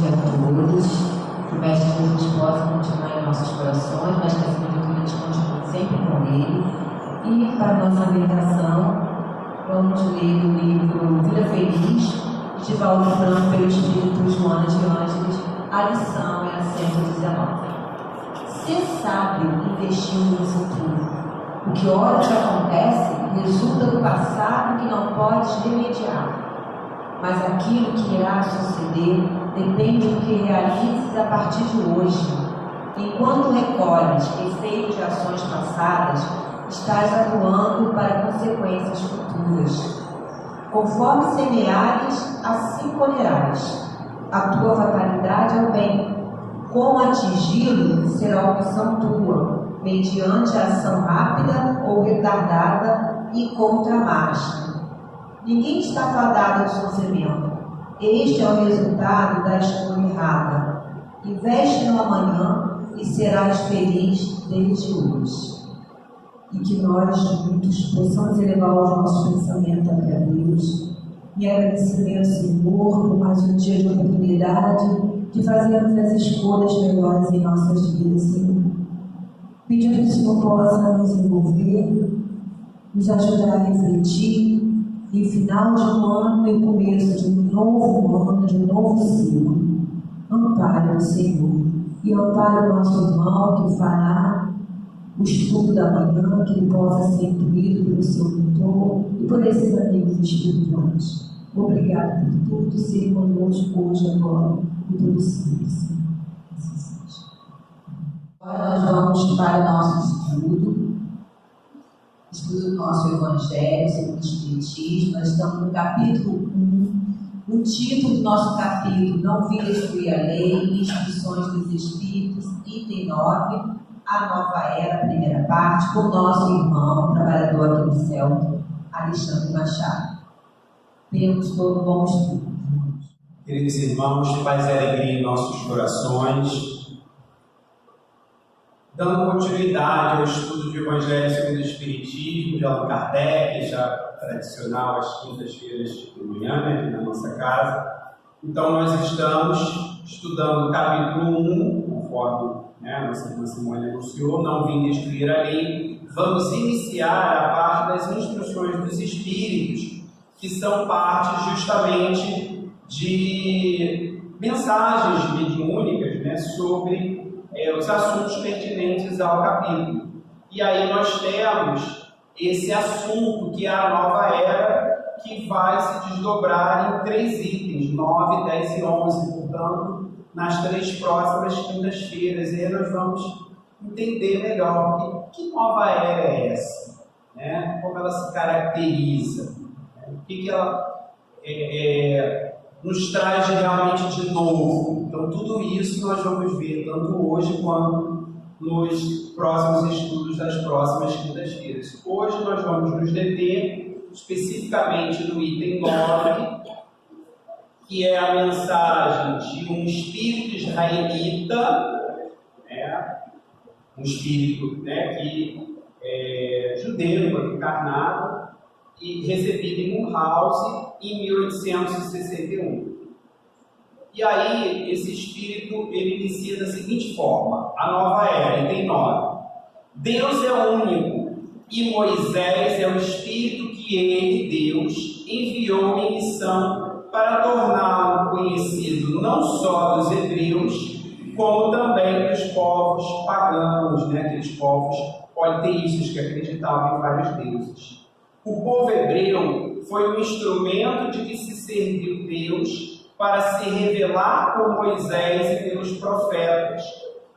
noite a todos. Que o Mestre Jesus possa continuar em nossos corações, mas que essa virtude continue sempre com Ele. E para a nossa meditação, vamos ler o livro Vida Feliz, de Divaldo Franco, pelo Espírito Joana de Ângeles. A lição é a 119. Ser sábio investindo no futuro. O que ora te acontece resulta do passado que não podes remediar. Mas aquilo que irá suceder depende do que realizes a partir de hoje. Enquanto recolhes efeitos de ações passadas, estás atuando para consequências futuras. Conforme semeares, assim colherás. A tua fatalidade é o bem. Como atingi-lo será opção tua, mediante a ação rápida ou retardada e contra a marcha. Ninguém está fadado ao sofrimento. Este é o resultado da escolha errada. Investe no amanhã e serás feliz desde hoje. E que nós juntos possamos elevar os nossos pensamentos até Deus. E agradecimento, Senhor, por mais um dia de oportunidade de fazermos as escolhas melhores em nossas vidas, Senhor. Pedindo que o Senhor possa nos envolver, nos ajudar a refletir, em final de um ano e começo de um novo ano, de um novo ciclo. Ampare o Senhor e ampare o nosso irmão que fará o estudo da manhã, que ele possa ser incluído pelo seu mentor e por esses amigos espirituais. Obrigado por tudo, ser conosco hoje, agora e pelo sempre, Senhor. Assim seja. Agora nós vamos para o nosso estudo do nosso Evangelho segundo o Espiritismo. Nós estamos no capítulo 1. O título do nosso capítulo: Não vim destruir a lei, Instruções dos Espíritos, item 9, a nova era, primeira parte, com o nosso irmão, trabalhador aqui no céu, Alexandre Machado. Temos todo bom estudo. Queridos irmãos, paz e alegria em nossos corações. Dando continuidade ao estudo do Evangelho segundo o Espiritismo de Allan Kardec, já tradicional às quintas-feiras de manhã, aqui na nossa casa. Então, nós estamos estudando o capítulo 1, conforme a nossa irmã Simone anunciou, não vim destruir a lei. Vamos iniciar a parte das instruções dos Espíritos, que são parte justamente de mensagens mediúnicas, sobre os assuntos pertinentes ao capítulo. E aí nós temos esse assunto que é a nova era, que vai se desdobrar em 3 itens, 9, 10 e 11, portanto, nas 3 próximas quintas-feiras. E aí nós vamos entender melhor que nova era é essa, como ela se caracteriza, o que ela nos traz realmente de novo. Então, tudo isso nós vamos ver tanto hoje quanto nos próximos estudos das próximas quintas-feiras. Hoje nós vamos nos deter especificamente no item 9, que é a mensagem de um espírito israelita, um espírito que é judeu, encarnado, e recebido em Mulhouse em 1861. E aí, esse espírito, ele inicia da seguinte forma: a nova era, item 9. Deus é único e Moisés é o espírito que ele, Deus, enviou em missão para torná-lo conhecido não só dos hebreus, como também dos povos pagãos, aqueles povos politeístas que acreditavam em vários deuses. O povo hebreu foi um instrumento de que se serviu Deus para se revelar por Moisés e pelos profetas,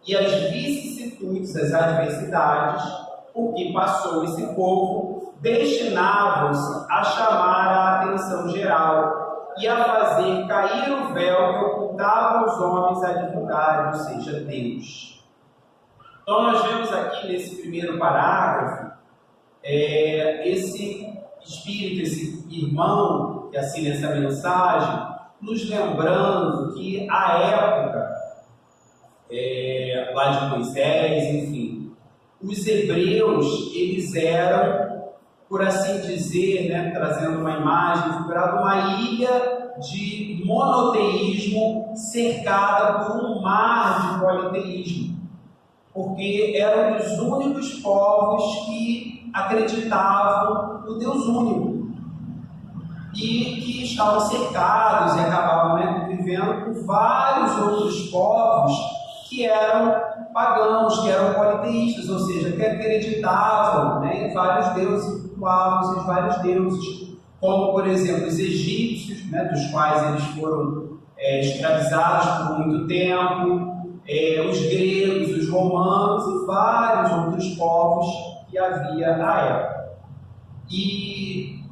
e as vicissitudes, as adversidades, por que passou esse povo, destinavam-se a chamar a atenção geral e a fazer cair o véu que ocultava os homens a divulgarem, ou seja, Deus. Então nós vemos aqui nesse primeiro parágrafo, esse espírito, esse irmão que assina essa mensagem, nos lembrando que a época lá de Moisés, enfim, os hebreus, eles eram, por assim dizer, trazendo uma imagem figurada, uma ilha de monoteísmo cercada por um mar de politeísmo, porque eram os únicos povos que acreditavam no Deus único e que estavam cercados e acabavam, né, vivendo com vários outros povos que eram pagãos, que eram politeístas, ou seja, que acreditavam, né, em vários deuses, cultuavam em vários deuses, como, por exemplo, os egípcios, né, dos quais eles foram escravizados por muito tempo, os gregos, os romanos e vários outros povos que havia na época. E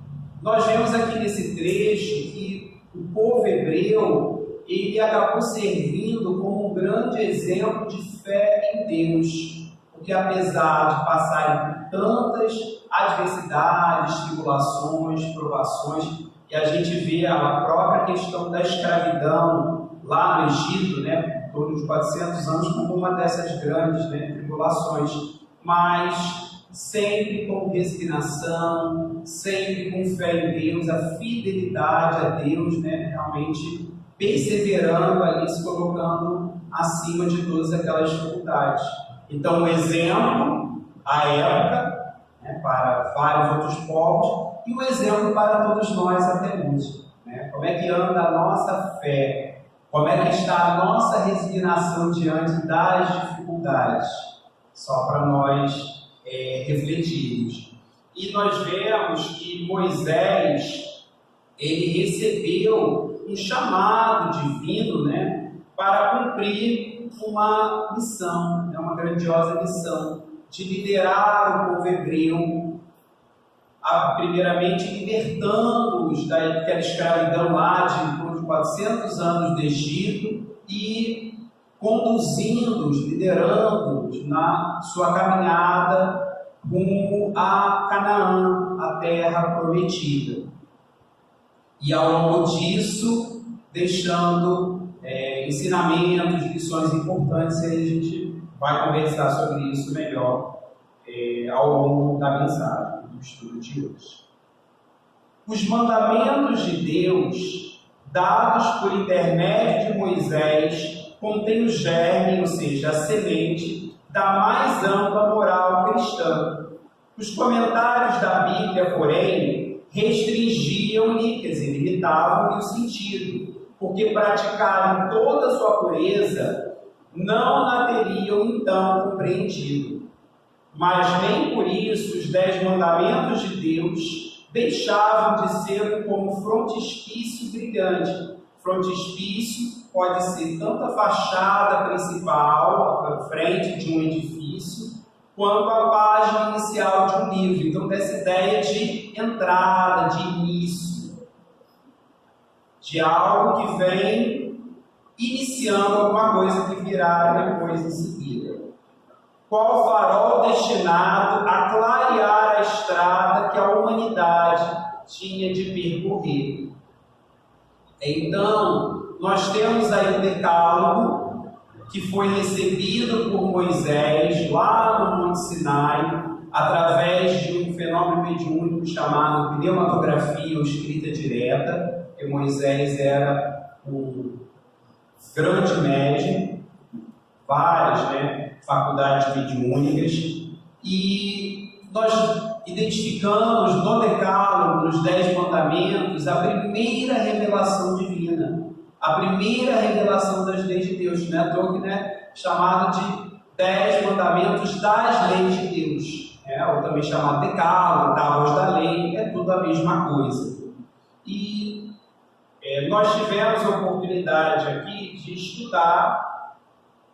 nós vemos aqui nesse trecho que o povo hebreu, ele acabou servindo como um grande exemplo de fé em Deus, porque apesar de passarem por tantas adversidades, tribulações, provações, e a gente vê a própria questão da escravidão lá no Egito, né, em torno de 400 anos, como uma dessas grandes, né, tribulações, mas sempre com resignação, sempre com fé em Deus, a fidelidade a Deus, né, realmente perseverando ali, se colocando acima de todas aquelas dificuldades. Então, um exemplo, à época, né, para vários outros povos, e um exemplo para todos nós até hoje. Né? Como é que anda a nossa fé? Como é que está a nossa resignação diante das dificuldades? Só para nós refletirmos. E nós vemos que Moisés, ele recebeu um chamado divino, né, para cumprir uma missão, né, uma grandiosa missão, de liderar o povo hebreu, primeiramente libertando-os daquela escravidão lá de 400 anos do Egito e conduzindo-os, liderando-os na sua caminhada rumo a Canaã, a terra prometida. E ao longo disso, deixando ensinamentos, lições importantes, e aí a gente vai conversar sobre isso melhor ao longo da mensagem, do estudo de hoje. Os mandamentos de Deus, dados por intermédio de Moisés, contém o germe, ou seja, a semente, da mais ampla moral cristã. Os comentários da Bíblia, porém, restringiam-lhe, quer dizer, limitavam-lhe o sentido, porque praticaram toda a sua pureza, não a teriam então compreendido. Mas nem por isso os 10 mandamentos de Deus deixavam de ser como frontispício brilhante. Frontispício pode ser tanto a fachada principal, a frente de um edifício, quanto a página inicial de um livro. Então, dessa ideia de entrada, de início, de algo que vem iniciando alguma coisa que virá depois em seguida. Qual farol destinado a clarear a estrada que a humanidade tinha de percorrer. Então, nós temos aí o Decálogo, que foi recebido por Moisés lá no Monte Sinai, através de um fenômeno mediúnico chamado pneumatografia ou escrita direta, que Moisés era um grande médium, várias faculdades mediúnicas, e nós identificamos no Decálogo, nos 10 mandamentos, a primeira revelação divina, a primeira revelação das leis de Deus, chamado de 10 mandamentos das leis de Deus, ou também chamado Decálogo, tábuas da lei, é tudo a mesma coisa. E nós tivemos a oportunidade aqui de estudar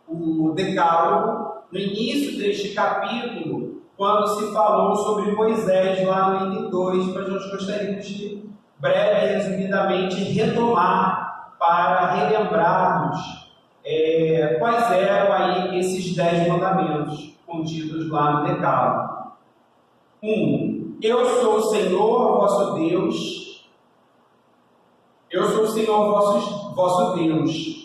o Decálogo no início deste capítulo, quando se falou sobre Moisés lá no item 2, mas nós gostaríamos de, breve e resumidamente, retomar para relembrarmos quais eram aí esses 10 mandamentos contidos lá no Decálogo. 1. Eu sou o Senhor vosso Deus. Eu sou o Senhor vosso Deus.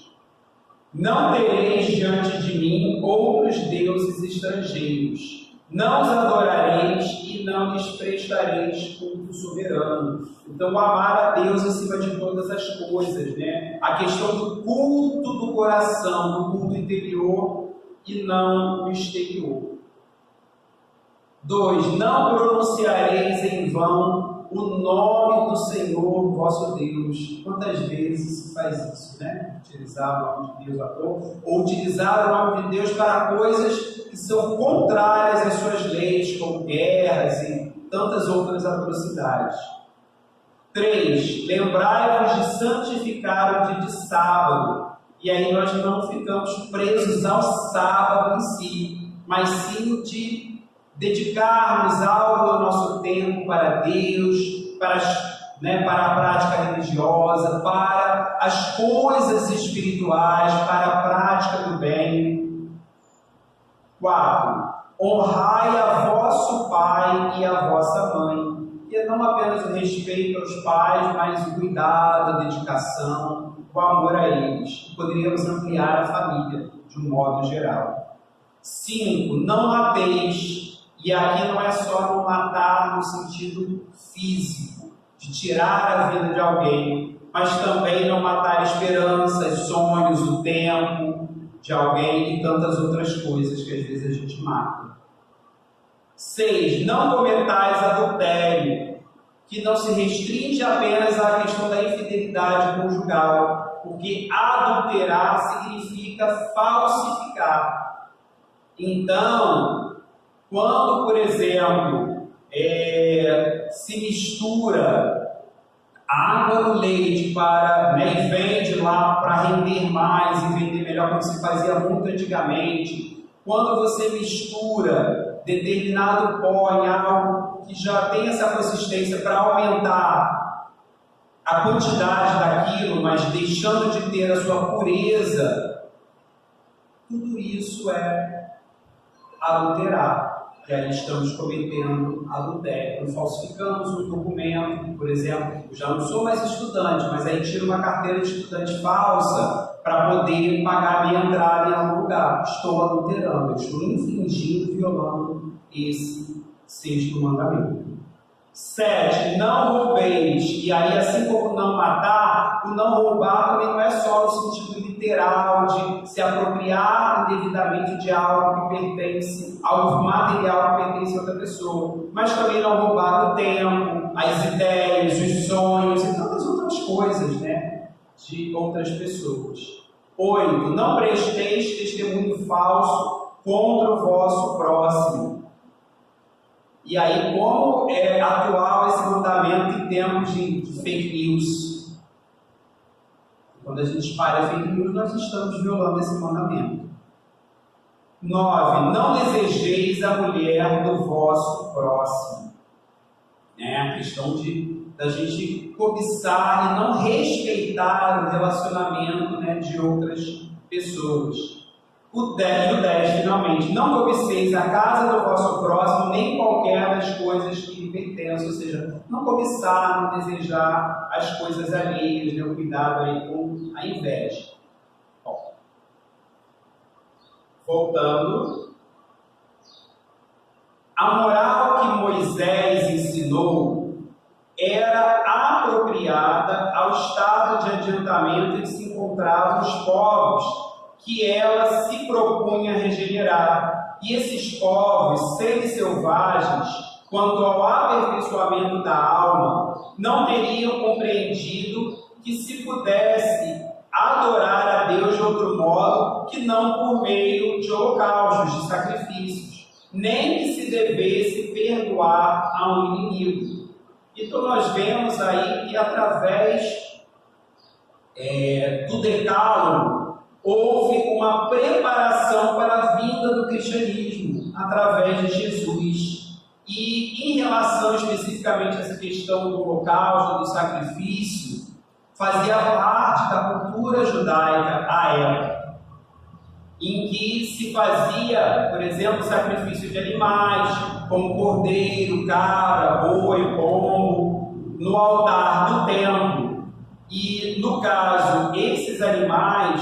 Não tereis diante de mim outros deuses estrangeiros. não os adorareis e não lhes prestareis culto soberano. Então, amar a Deus acima de todas as coisas, né? A questão do culto do coração, do culto interior e não o exterior. 2. Não pronunciareis em vão o nome do Senhor vosso Deus. Quantas vezes se faz isso, né? Utilizar o nome de Deus à toa, ou utilizar o nome de Deus para coisas que são contrárias às suas leis, como guerras e tantas outras atrocidades. 3. Lembrai-vos de santificar o dia de sábado. E aí nós não ficamos presos ao sábado em si, mas sim de dedicarmos algo do nosso tempo para Deus, para a prática religiosa, para as coisas espirituais, para a prática do bem. 4. Honrai a vosso pai e a vossa mãe. E é não apenas o respeito aos pais, mas o cuidado, a dedicação, o amor a eles. Poderíamos ampliar a família de um modo geral. 5. Não mateis. E aqui não é só não matar no sentido físico, de tirar a vida de alguém, mas também não matar esperanças, sonhos, o tempo de alguém e tantas outras coisas que às vezes a gente mata. 6. Não cometais adultério, que não se restringe apenas à questão da infidelidade conjugal, porque adulterar significa falsificar. Então, quando, por exemplo, se mistura água no leite e vende lá para render mais e vender melhor, como se fazia muito antigamente, quando você mistura determinado pó em algo que já tem essa consistência para aumentar a quantidade daquilo, mas deixando de ter a sua pureza, tudo isso é adulterar. E aí estamos cometendo adultério. Falsificamos um documento, por exemplo, eu já não sou mais estudante, mas aí tiro uma carteira de estudante falsa para poder pagar a minha entrada em algum lugar. Estou adulterando, estou infringindo, violando esse 6º mandamento. 7. Não roubeis. E aí, assim como não matar, o não roubar também não é só no sentido literal de se apropriar indevidamente de algo que pertence, algo material que pertence a outra pessoa, mas também não roubar o tempo, as ideias, os sonhos e tantas outras coisas, né, de outras pessoas. 8. Não presteis testemunho falso contra o vosso próximo. E aí, como é atual esse mandamento em tempos de fake news? Quando a gente espalha fake news, nós estamos violando esse mandamento. 9. Não desejeis a mulher do vosso próximo. A questão da gente cobiçar e não respeitar o relacionamento, de outras pessoas. O 10, finalmente, não cobiceis a casa do vosso próximo, nem qualquer das coisas que lhe pertencem, ou seja, não cobiçar, não desejar as coisas alheias, o cuidado aí com a inveja. Bom, voltando, a moral que Moisés ensinou era apropriada ao estado de adiantamento em que se encontravam os povos que ela se propunha a regenerar. E esses povos semi-selvagens, quanto ao aperfeiçoamento da alma, não teriam compreendido que se pudesse adorar a Deus de outro modo que não por meio de holocaustos, de sacrifícios, nem que se devesse perdoar a um inimigo. Então nós vemos aí que através do decálogo houve uma preparação para a vinda do cristianismo através de Jesus. E em relação especificamente a essa questão do holocausto, do sacrifício, fazia parte da cultura judaica à época, em que se fazia, por exemplo, sacrifício de animais, como cordeiro, cabra, boi, pombo, no altar do templo. E, no caso, esses animais,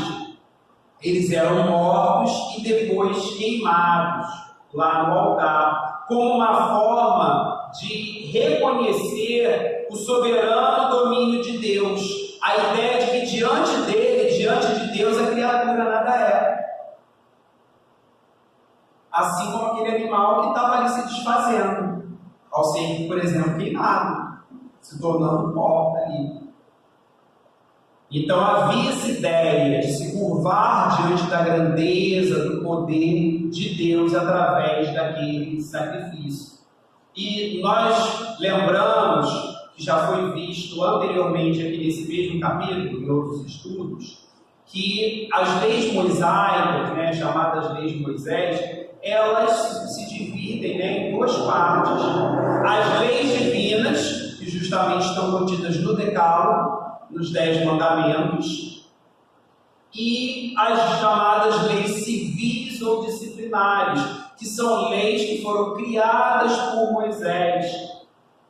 eles eram mortos e depois queimados. lá no altar, como uma forma de reconhecer o soberano domínio de Deus, a ideia de que diante dele, diante de Deus, a criatura nada é. Assim como aquele animal que estava ali se desfazendo, ao ser, por exemplo, queimado, se tornando pó ali. Então havia essa ideia de se curvar diante da grandeza, do poder de Deus através daquele sacrifício. E nós lembramos, que já foi visto anteriormente aqui nesse mesmo capítulo, em outros estudos, que as leis mosaicas, né, chamadas leis de Moisés, elas se dividem, né, em duas partes. As leis divinas, que justamente estão contidas no Decálogo, nos 10 mandamentos, e as chamadas leis civis ou disciplinares, que são leis que foram criadas por Moisés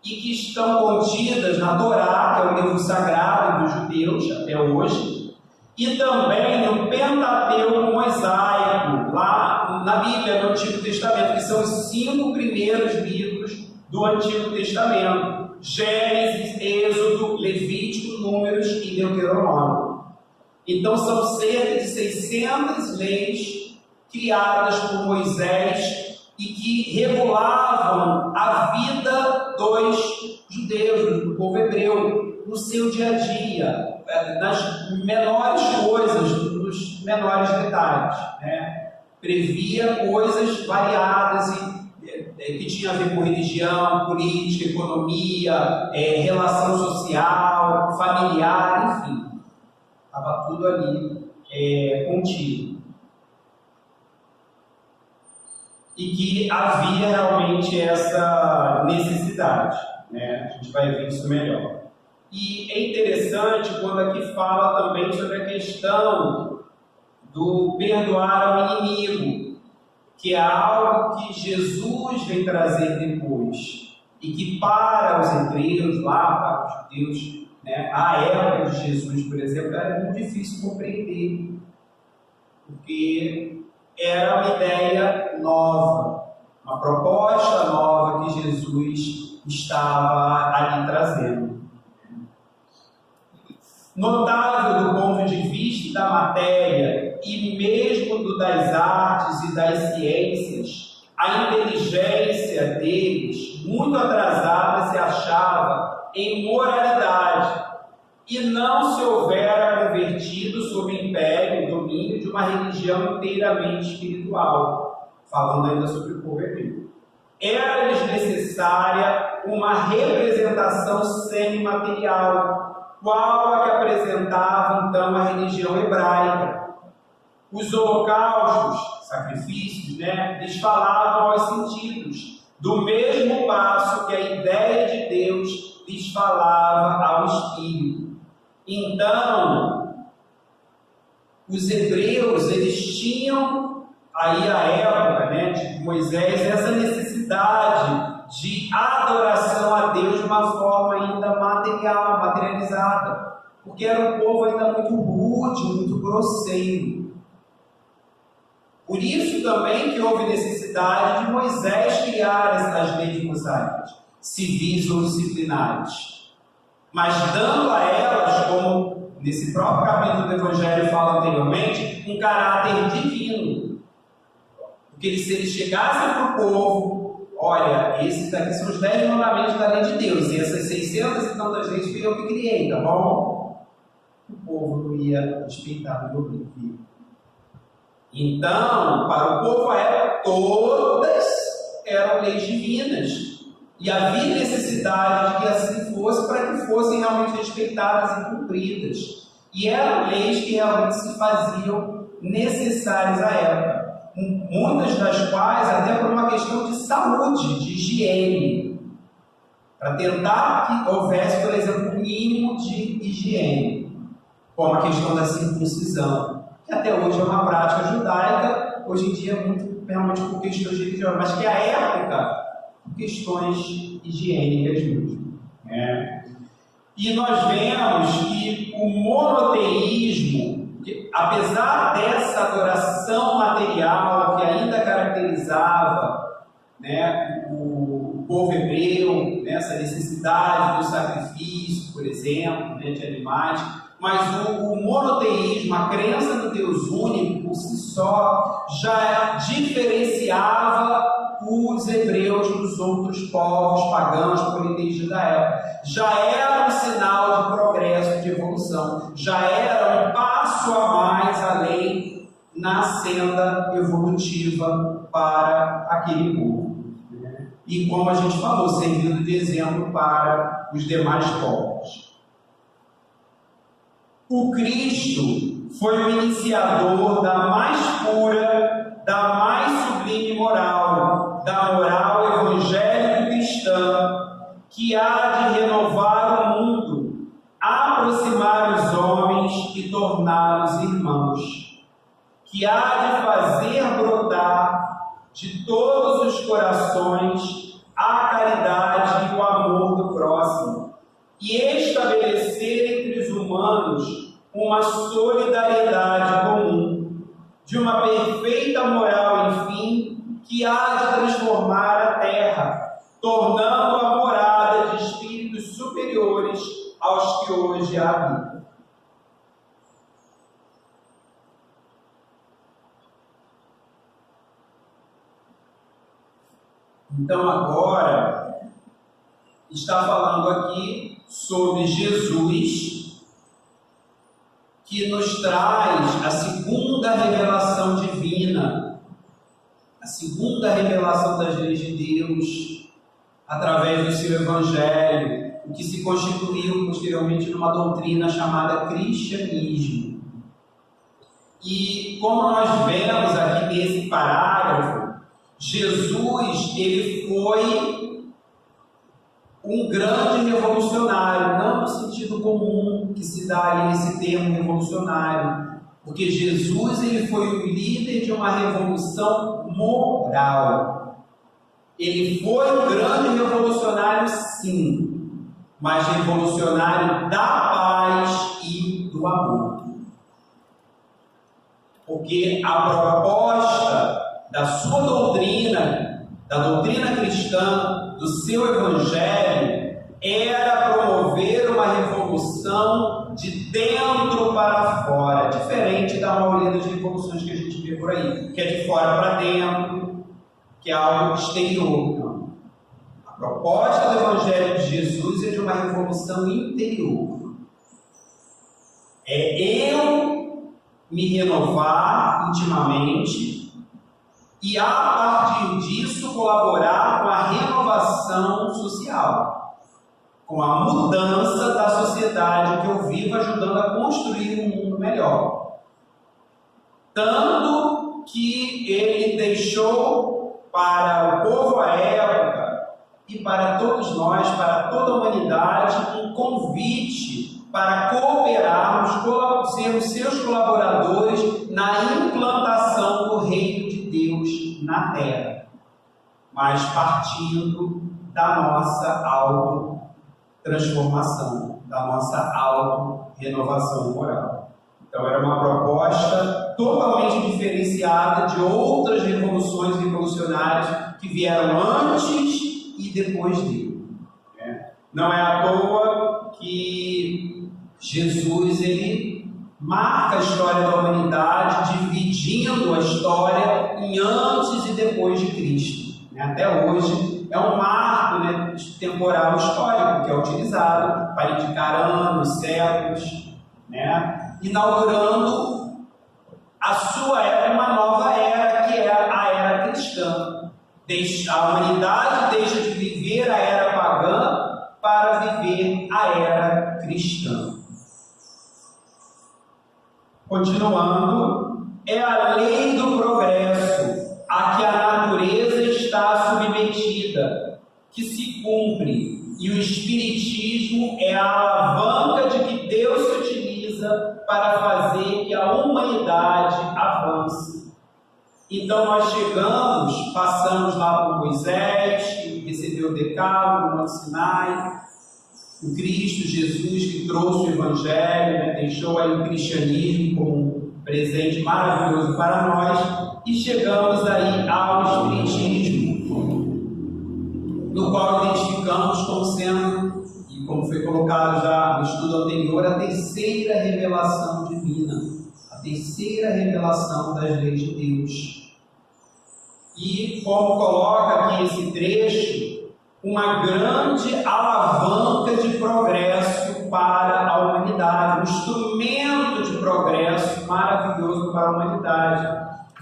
e que estão contidas na Torá, que é o livro sagrado dos judeus até hoje, e também no Pentateuco mosaico, lá na Bíblia, no Antigo Testamento, que são os 5 primeiros livros do Antigo Testamento: Gênesis, Êxodo, Levítico, Números e Deuteronômio. Então são cerca de 600 leis criadas por Moisés e que regulavam a vida dos judeus, do povo hebreu, no seu dia a dia, nas menores coisas, nos menores detalhes, né? Previa coisas variadas e que tinha a ver com religião, política, economia, relação social, familiar, enfim. Estava tudo ali contido. E que havia realmente essa necessidade, né? A gente vai ver isso melhor. E é interessante quando aqui fala também sobre a questão do perdoar ao inimigo, que é algo que Jesus vem trazer depois, e que para os hebreus, lá para os judeus, né, a época de Jesus, por exemplo, era muito difícil compreender, porque era uma ideia nova, uma proposta nova que Jesus estava ali trazendo. Notável do ponto de vista da matéria e mesmo das artes e das ciências, a inteligência deles, muito atrasada, se achava em moralidade e não se houvera convertido sob o império, o domínio de uma religião inteiramente espiritual, falando ainda sobre o povo hebreu. Era-lhes necessária uma representação semimaterial, qual a que apresentava então a religião hebraica. Os holocaustos, sacrifícios, né, lhes falavam aos sentidos, do mesmo passo que a ideia de Deus lhes falava ao espírito. Então, os hebreus, eles tinham aí a época, né, de Moisés, essa necessidade de adoração a Deus de uma forma ainda material, materializada, porque era um povo ainda muito rude, muito grosseiro. Por isso também que houve necessidade de Moisés criar as leis mosaicas, civis ou disciplinares, mas dando a elas, como nesse próprio capítulo do Evangelho fala anteriormente, um caráter divino. Porque se eles chegassem para o povo, olha, esses daqui são os 10 mandamentos da lei de Deus, e essas 600 e tantas leis fui eu que criei, tá bom? O povo não ia respeitar o meu filho. Então, para o povo, todas eram leis divinas. E havia necessidade de que assim fosse, para que fossem realmente respeitadas e cumpridas. E eram leis que realmente se faziam necessárias à época. Muitas das quais até por uma questão de saúde, de higiene. Para tentar que houvesse, por exemplo, um mínimo de higiene. Como a questão da circuncisão, que até hoje é uma prática judaica, hoje em dia muito realmente por questões religiosas, mas que à época, por questões higiênicas mesmo. Né? E nós vemos que o monoteísmo, apesar dessa adoração material que ainda caracterizava necessidade do sacrifício, por exemplo, né, de animais, mas o monoteísmo, a crença no Deus único, por si só, já diferenciava os hebreus dos outros povos pagãos politeístas da época. Já era um sinal de progresso, de evolução, já era um passo a mais além na senda evolutiva para aquele povo. E como a gente falou, servindo de exemplo para os demais povos. O Cristo foi o iniciador da mais pura, da mais sublime moral, da moral evangélico-cristã, que há de renovar o mundo, aproximar os homens e torná-los irmãos, que há de fazer brotar de todos os corações a caridade e o amor do próximo, e estabelecer entre os humanos uma solidariedade comum, de uma perfeita moral, enfim, que há de transformar a terra, tornando a morada de espíritos superiores aos que hoje a habitam. Então agora está falando aqui sobre Jesus, que nos traz a segunda revelação divina, a segunda revelação das leis de Deus, através do seu Evangelho, o que se constituiu posteriormente numa doutrina chamada cristianismo. E como nós vemos aqui nesse parágrafo, Jesus, ele foi um grande revolucionário, não no sentido comum que se dá aí nesse termo revolucionário, porque Jesus, ele foi o líder de uma revolução moral. Ele foi um grande revolucionário, sim, mas revolucionário da paz e do amor. Porque a proposta da sua doutrina, da doutrina cristã, do seu evangelho, era promover uma revolução de dentro para fora, diferente da maioria das revoluções que a gente vê por aí, que é de fora para dentro, que é algo exterior. Não. A proposta do evangelho de Jesus é de uma revolução interior. É eu me renovar intimamente e, a partir disso, colaborar com a renovação social, com a mudança da sociedade que eu vivo, ajudando a construir um mundo melhor. Tanto que ele deixou para o povo à época e para todos nós, para toda a humanidade, um convite para cooperarmos, sermos seus colaboradores na implantação do reino de Deus na terra, mas partindo da nossa autotransformação, da nossa auto-renovação moral. Então era uma proposta totalmente diferenciada de outras revoluções revolucionárias que vieram antes e depois dele. Não é à toa que Jesus, ele marca a história da humanidade, dividindo a história em antes e depois de Cristo. Até hoje é um marco, temporal histórico que é utilizado para indicar anos, séculos, inaugurando a sua era, uma nova era, que é a era cristã. A humanidade deixa de viver a era pagã para viver a era cristã. Continuando, é a lei do progresso a que a natureza está submetida, que se cumpre, e o Espiritismo é a alavanca de que Deus se utiliza para fazer que a humanidade avance. Então nós passamos lá por Moisés, que recebeu o Decálogo no Monte Sinai, o Cristo Jesus, que trouxe o Evangelho, deixou aí o cristianismo como um presente maravilhoso para nós, e chegamos aí ao Espiritismo, no qual identificamos como sendo colocado já no estudo anterior, a terceira revelação divina, a terceira revelação das leis de Deus. E, como coloca aqui esse trecho, uma grande alavanca de progresso para a humanidade, um instrumento de progresso maravilhoso para a humanidade,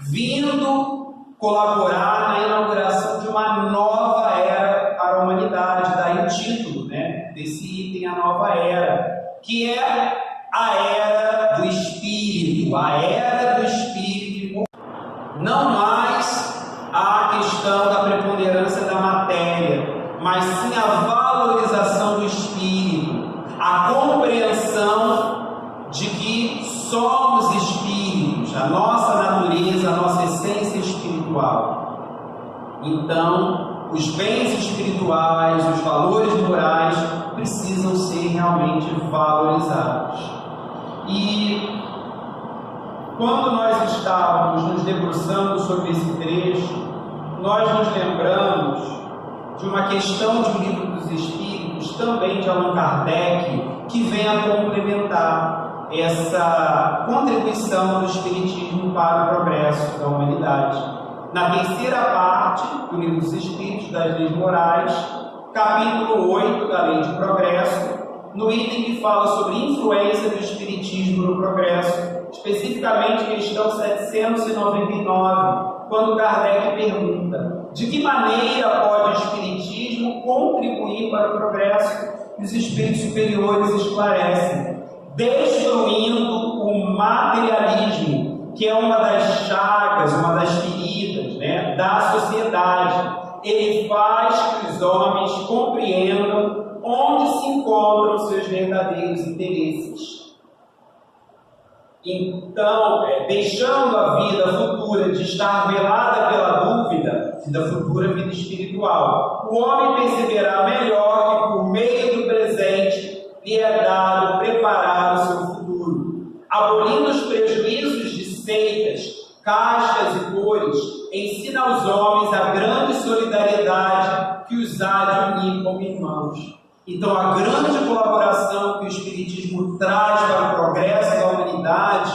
vindo colaborar na inauguração de uma nova era para a humanidade, daí o título, né, desse item, a nova era, que é a era do Espírito, a era do Espírito. Não mais a questão da preponderância da matéria, mas sim a valorização do Espírito, a compreensão de que somos espíritos, a nossa natureza, a nossa essência espiritual. Então, os bens espirituais, os valores morais precisam ser realmente valorizados. E quando nós estávamos nos debruçando sobre esse trecho, nós nos lembramos de uma questão de O Livro dos Espíritos, também de Allan Kardec, que vem a complementar essa contribuição do Espiritismo para o progresso da humanidade. Na terceira parte do Livro dos Espíritos, das Leis Morais, capítulo 8 da Lei de Progresso, no item que fala sobre influência do Espiritismo no progresso, especificamente questão 799, quando Kardec pergunta: de que maneira pode o Espiritismo contribuir para o progresso? E os espíritos superiores esclarecem: destruindo o materialismo, que é uma das chagas, uma das feridas, né, da sociedade. Ele faz que os homens compreendam onde se encontram seus verdadeiros interesses. Então, deixando a vida futura de estar velada pela dúvida, da futura vida espiritual, o homem perceberá melhor que por meio do presente lhe é dado preparar o seu futuro. Abolindo os prejuízos de seitas, castas e cores, ensina aos homens a grande solidariedade que os há de unir como irmãos. Então, a grande colaboração que o Espiritismo traz para o progresso da humanidade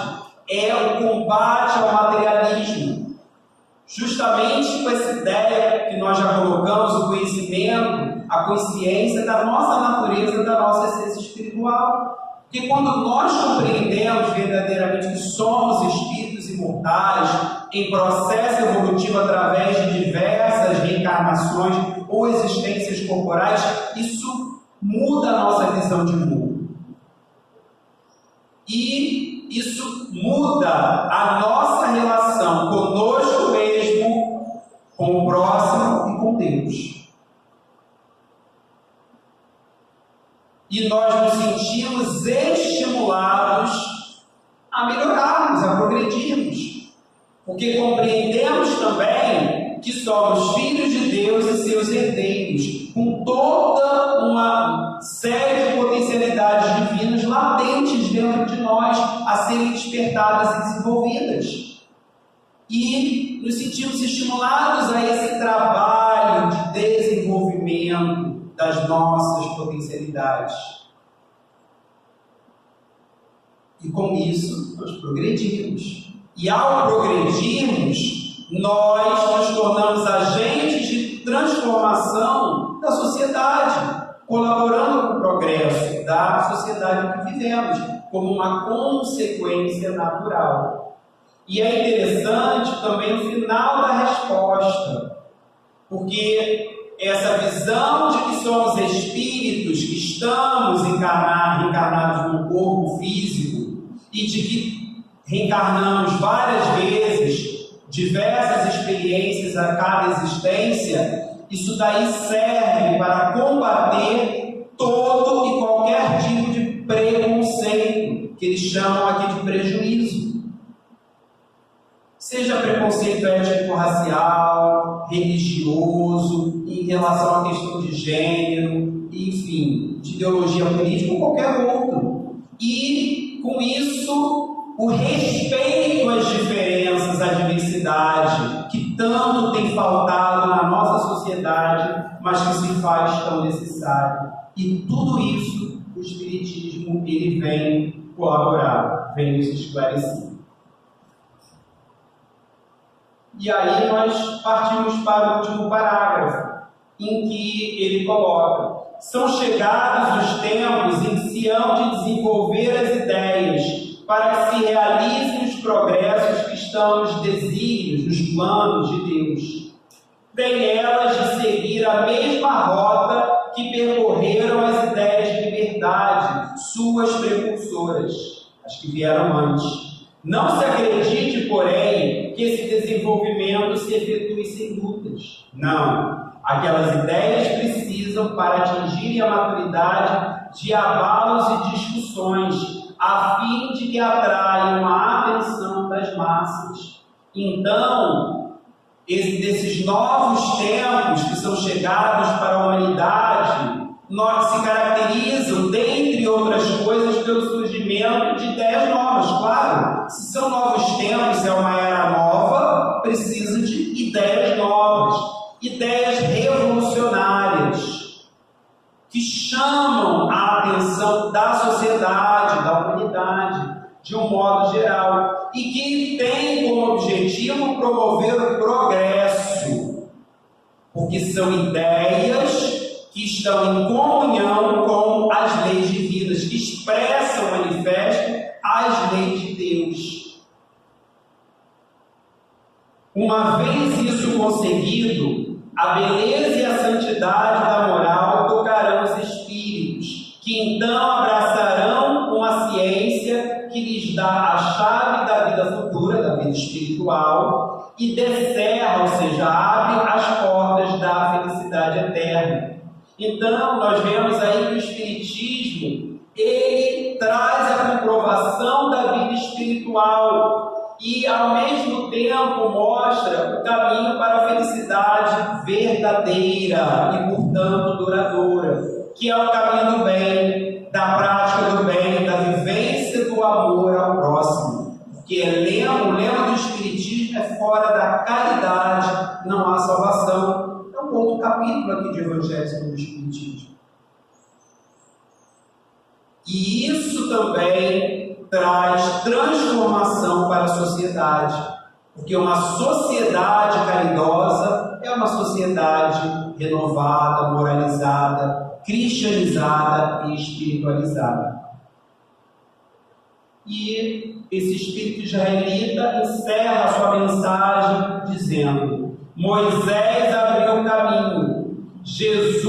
é o combate ao materialismo. Justamente com essa ideia que nós já colocamos, o conhecimento, a consciência da nossa natureza, da nossa essência espiritual. Porque quando nós compreendemos verdadeiramente que somos espíritos imortais, em processo evolutivo através de diversas reencarnações ou existências corporais, isso muda a nossa visão de mundo. E isso muda a nossa relação conosco mesmo, com o próximo e com Deus. E nós nos sentimos estimulados a melhorarmos, a progredirmos. Porque compreendemos também que somos filhos de Deus e seus herdeiros, com toda uma série de potencialidades divinas latentes dentro de nós, a serem despertadas e desenvolvidas. E nos sentimos estimulados a esse trabalho de desenvolvimento das nossas potencialidades. E com isso, nós progredimos. E ao progredirmos, nós nos tornamos agentes de transformação da sociedade, colaborando com o progresso da sociedade que vivemos, como uma consequência natural. E é interessante também o final da resposta, porque essa visão de que somos espíritos, que estamos reencarnados num corpo físico, e de que reencarnamos várias vezes, diversas experiências a cada existência, isso daí serve para combater todo e qualquer tipo de preconceito, que eles chamam aqui de prejuízo. Seja preconceito étnico-racial, religioso, em relação à questão de gênero, enfim, de ideologia política ou qualquer outro. E, com isso, o respeito às diferenças, à diversidade, que tanto tem faltado na nossa sociedade, mas que se faz tão necessário. E tudo isso o Espiritismo ele vem colaborar, vem nos esclarecer. E aí nós partimos para o último parágrafo, em que ele coloca: são chegados os tempos em que se hão de desenvolver as ideias para que se realizem os progressos que estão nos desígnios, nos planos de Deus. Tem elas de seguir a mesma rota que percorreram as ideias de liberdade, suas precursoras, as que vieram antes. Não se acredite, porém, que esse desenvolvimento se efetue sem lutas. Não. Aquelas ideias precisam, para atingirem a maturidade, de abalos e discussões, a fim de que atraiam a atenção das massas. Então, desses novos tempos que são chegados para a humanidade, se caracterizam, dentre outras coisas, pelo surgimento de ideias novas. Claro, se são novos tempos, é uma era nova, precisa de ideias novas, ideias revolucionárias, que chamam a atenção da sociedade, da humanidade, de um modo geral, e que têm como objetivo promover o progresso, porque são ideias que estão em comunhão com as leis divinas, que expressam, manifestam as leis de Deus. Uma vez isso conseguido, a beleza e a santidade da moral tocarão os espíritos, que então abraçarão uma ciência que lhes dá a chave da vida futura, da vida espiritual, e descerra, ou seja, abre as portas da felicidade eterna. Então, nós vemos aí que o Espiritismo, ele traz a comprovação da vida espiritual e, ao mesmo tempo, mostra o caminho para a felicidade verdadeira e, portanto, duradoura, que é o caminho do bem, da prática do bem, da vivência do amor ao próximo. Porque o lema do Espiritismo é: fora da caridade não há salvação. É um outro capítulo aqui de Evangelho segundo o Espiritismo. E isso também traz transformação para a sociedade, porque uma sociedade caridosa é uma sociedade renovada, moralizada, cristianizada e espiritualizada. E esse espírito israelita encerra a sua mensagem dizendo: Moisés abriu o caminho, Jesus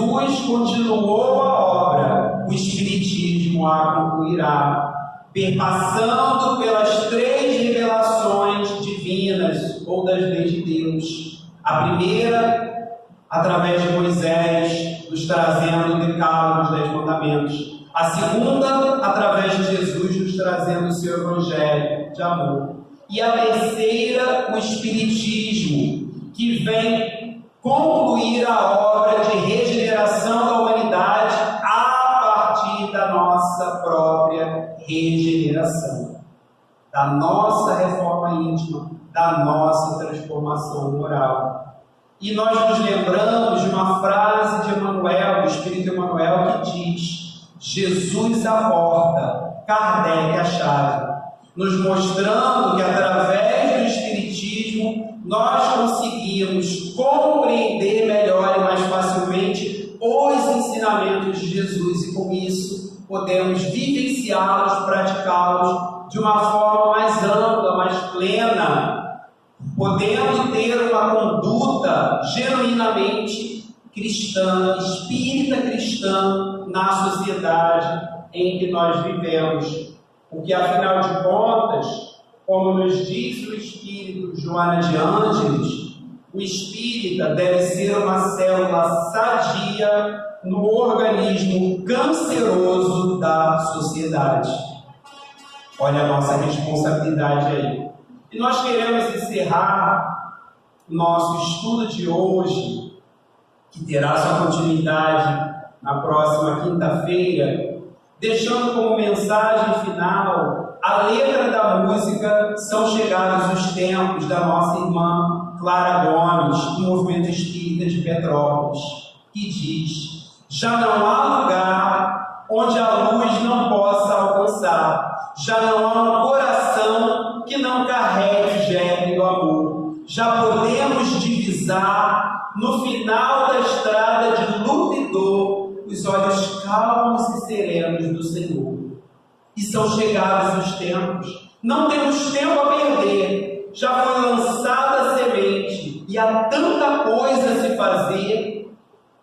continuou a obra, o Espiritismo a concluirá, perpassando pelas 3 revelações divinas ou das leis de Deus. A primeira, através de Moisés, nos trazendo o decálogo dos 10 mandamentos. A segunda, através de Jesus, nos trazendo o seu evangelho de amor. E a terceira, o Espiritismo, que vem concluir a obra de regeneração da humanidade a partir da nossa própria regeneração, da nossa reforma íntima, da nossa transformação moral. E nós nos lembramos de uma frase de Emmanuel, do Espírito Emmanuel, que diz: Jesus a porta, Kardec a chave, nos mostrando que através do Espiritismo nós conseguimos compreender melhor e mais facilmente os ensinamentos de Jesus, e com isso podemos vivenciá-los, praticá-los de uma forma mais ampla, mais plena, podendo ter uma conduta genuinamente cristã, espírita cristã na sociedade em que nós vivemos. Porque, afinal de contas, como nos diz o espírito Joana de Ângeles, o espírita deve ser uma célula sadia no organismo canceroso da sociedade. Olha a nossa responsabilidade aí. E nós queremos encerrar nosso estudo de hoje, que terá sua continuidade na próxima quinta-feira, deixando como mensagem final a letra da música São Chegados os Tempos, da nossa irmã Clara Gomes, do Movimento Espírita de Petrópolis, que diz: já não há lugar onde a luz não possa alcançar. Já não há um coração que não carregue o germe do amor. Já podemos divisar, no final da estrada de luta e dor, os olhos calmos e serenos do Senhor. E são chegados os tempos. Não temos tempo a perder. Já foi lançada a semente e há tanta coisa a se fazer.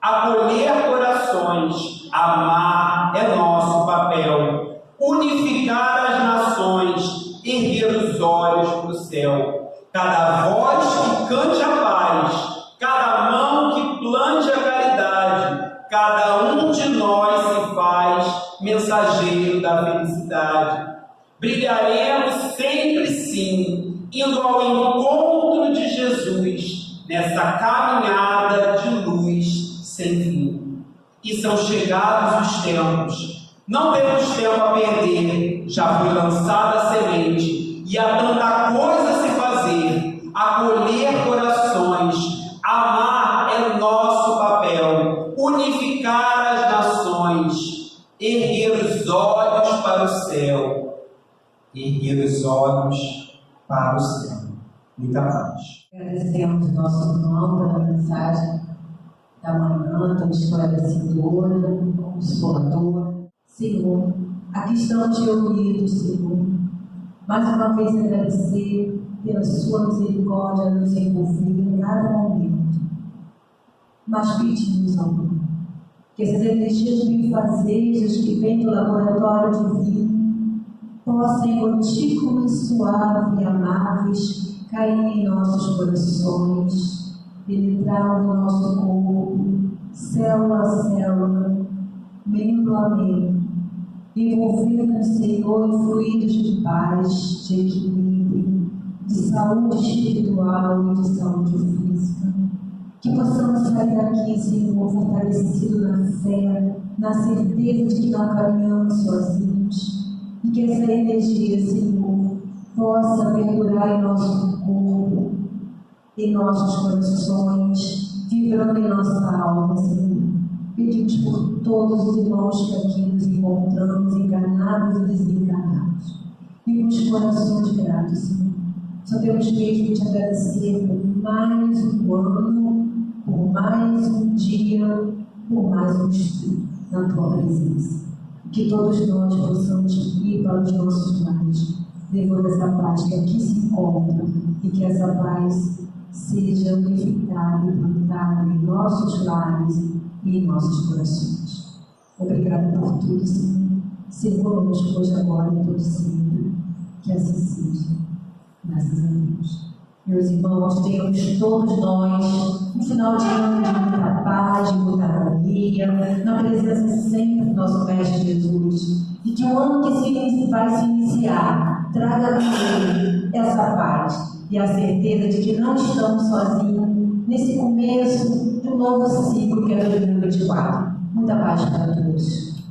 Acolher corações, amar é nosso papel. Unificar as nações, erguer os olhos para o céu. Cada voz que cante a paz, cada mão que plante a caridade, cada um de nós se faz mensageiro da felicidade. Brilharemos sempre sim, indo ao encontro de Jesus, nessa caminhada de luz sem fim. E são chegados os tempos. Não temos tempo a perder. Já foi lançada a semente e há tanta coisa a se fazer. Acolher corações, amar é nosso papel. Unificar as nações, erguer os olhos para o céu. Erguer os olhos para o céu. Muita paz. Agradecemos o nosso irmão pela mensagem da manhã, tão esclarecedora, consoladora. Senhor, aqui estamos reunidos, Senhor. Mais uma vez agradecer pela sua misericórdia nos envolver em cada momento. Mas pedimos, amor, que essas energias bifazejas que vêm do laboratório divino possam, em gotículas suaves e amáveis, cair em nossos corações, penetrar no nosso corpo, célula a célula, membro a membro, envolvendo, Senhor, em fluidos de paz, de equilíbrio, de saúde espiritual e de saúde física. Que possamos sair daqui, Senhor, fortalecidos na fé, na certeza de que não caminhamos sozinhos, e que essa energia, Senhor, possa perdurar em nosso corpo, em nossos corações, vibrando em nossa alma, Senhor. Pedimos por todos os irmãos que aqui nos encontramos, encarnados e desencarnados, e com os corações gratos, Senhor. Só temos mesmo te agradecer por mais um ano, por mais um dia, por mais um estudo na tua presença. Que todos nós possamos ir para os nossos lares, levando essa paz que aqui se encontra, e que essa paz seja unificada e plantada em nossos lares e em nossos corações. Obrigada por tudo, Senhor. Ser conosco hoje, agora e todo sempre. Que assim seja. Graças a Deus. Meus irmãos, tenhamos todos nós um final de ano de muita paz, de muita harmonia, na presença sempre do nosso Mestre Jesus. E que o ano que vai se iniciar traga também essa paz e a certeza de que não estamos sozinhos nesse começo de um novo ciclo que é 2024. Muita paz para todos.